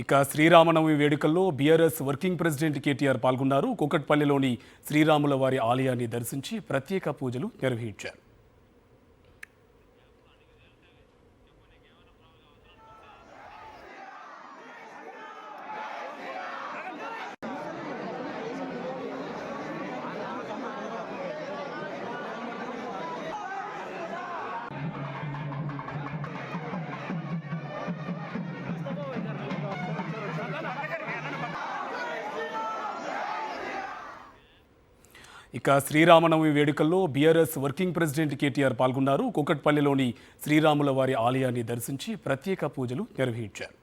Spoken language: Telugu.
ఇక శ్రీరామనవమి వేడుకల్లో బీఆర్ఎస్ వర్కింగ్ ప్రెసిడెంట్ కేటీఆర్ పాల్గొన్నారు. కూకట్పల్లిలోని శ్రీరాముల వారి ఆలయాన్ని దర్శించి ప్రత్యేక పూజలు నిర్వహించారు. ఇక శ్రీరామనవమి వేడుకల్లో బీఆర్ఎస్ వర్కింగ్ ప్రెసిడెంట్ కేటీఆర్ పాల్గొన్నారు. కూకట్పల్లిలోని శ్రీరాముల వారి ఆలయాన్ని దర్శించి ప్రత్యేక పూజలు నిర్వహించారు.